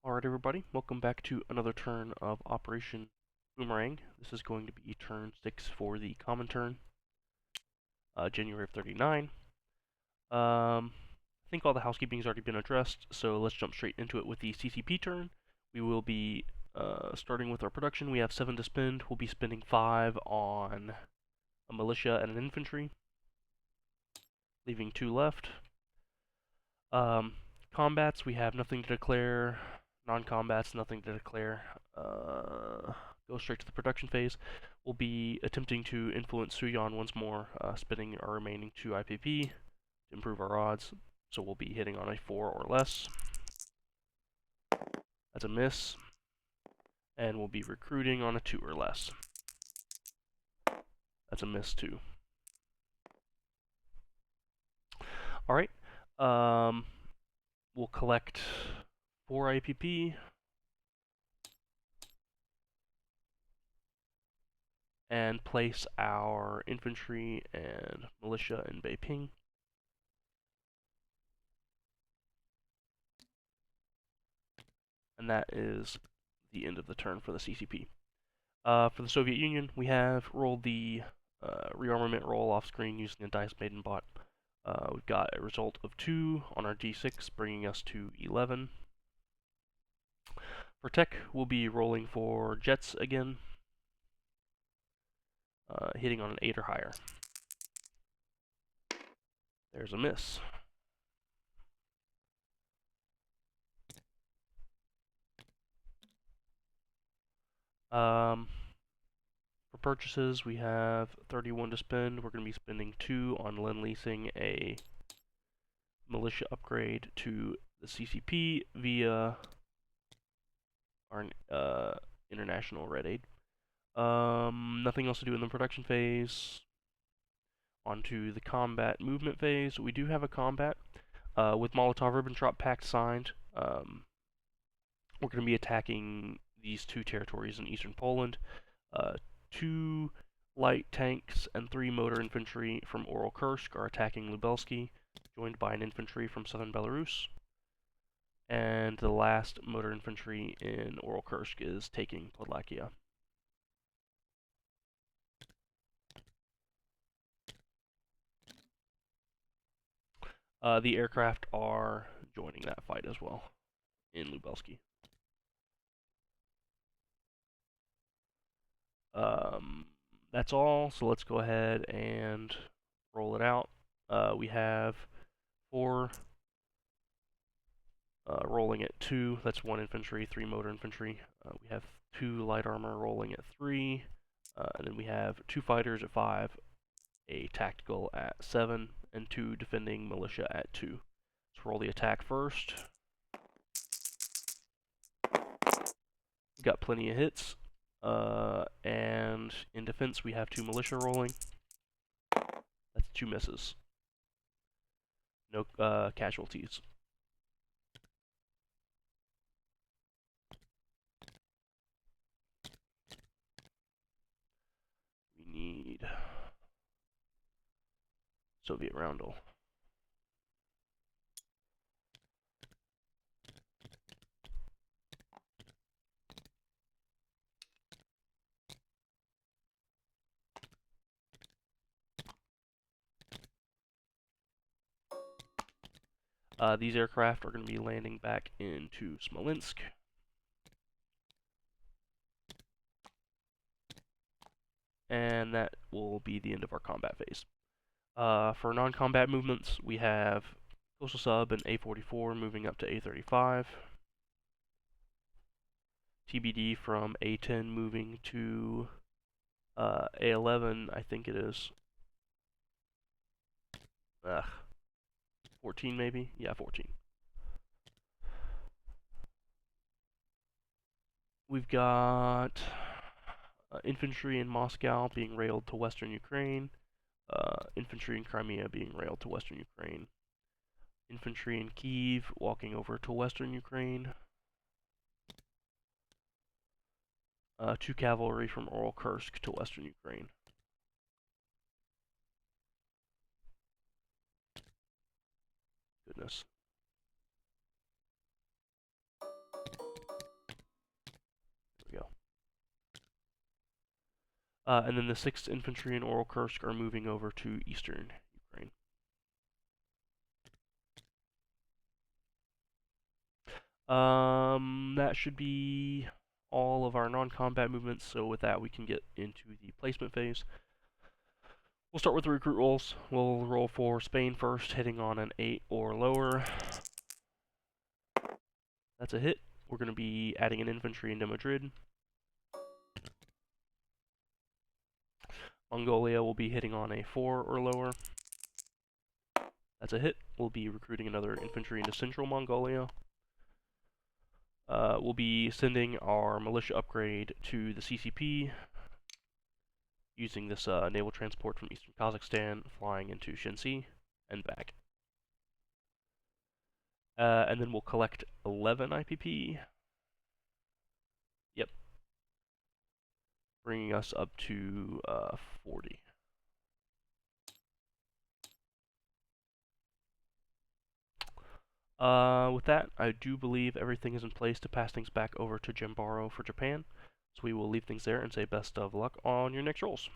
Alright everybody, welcome back to another turn of Operation Boomerang. This is going to be turn 6 for the Comintern, January of 39. I think all the housekeeping has already been addressed, so let's jump straight into it with the CCP turn. We will be starting with our production. We have 7 to spend. We'll be spending 5 on a militia and an infantry, leaving 2 left. Combats, we have nothing to declare. Non-combats, nothing to declare. Go straight to the production phase. We'll be attempting to influence Suyon once more, spending our remaining 2 IPP to improve our odds. So we'll be hitting on a 4 or less. That's a miss. And we'll be recruiting on a 2 or less. That's a miss too. Alright. We'll collect 4 IPP. And place our infantry and militia in Beiping. And that is the end of the turn for the CCP. For the Soviet Union, we have rolled the rearmament roll off screen using the Dice Maiden bot. We've got a result of 2 on our D6, bringing us to 11. For tech, we'll be rolling for jets again, hitting on an 8 or higher. There's a miss. For purchases, we have 31 to spend. We're going to be spending 2 on lend-leasing a militia upgrade to the CCP via our international red aid. Nothing else to do in the production phase. Onto the combat movement phase. We do have a combat with Molotov-Ribbentrop Pact signed. We're going to be attacking these 2 territories in eastern Poland. 2 light tanks and 3 motor infantry from Oral-Kursk are attacking Lubelski, joined by an infantry from southern Belarus. And the last motor infantry in Oral-Kursk is taking Podlakia. The aircraft are joining that fight as well in Lubelski. That's all, so let's go ahead and roll it out. We have 4 rolling at 2, that's 1 infantry, 3 motor infantry. We have 2 light armor rolling at 3, and then we have 2 fighters at 5, a tactical at 7, and 2 defending militia at 2. Let's roll the attack first. We've got plenty of hits. And in defense, we have 2 militia rolling. That's 2 misses. No casualties. We need Soviet roundel. These aircraft are going to be landing back into Smolensk. And that will be the end of our combat phase. For non-combat movements, we have Coastal Sub and A44 moving up to A35. TBD from A10 moving to A11, I think it is. 14 maybe? Yeah, 14. We've got infantry in Moscow being railed to western Ukraine. Infantry in Crimea being railed to western Ukraine. Infantry in Kyiv walking over to western Ukraine. 2 cavalry from Oral-Kursk to western Ukraine. Goodness. And then the 6th Infantry and Oral Kursk are moving over to eastern Ukraine. That should be all of our non-combat movements, so with that we can get into the placement phase. We'll start with the recruit rolls. We'll roll for Spain first, hitting on an 8 or lower. That's a hit. We're going to be adding an infantry into Madrid. Mongolia will be hitting on a 4 or lower. That's a hit. We'll be recruiting another infantry into Central Mongolia. We'll be sending our militia upgrade to the CCP, using this naval transport from eastern Kazakhstan, flying into Shenxi and back. And then we'll collect 11 IPP. Yep. Bringing us up to 40. With that, I do believe everything is in place to pass things back over to Jambaro for Japan. So we will leave things there and say best of luck on your next rolls.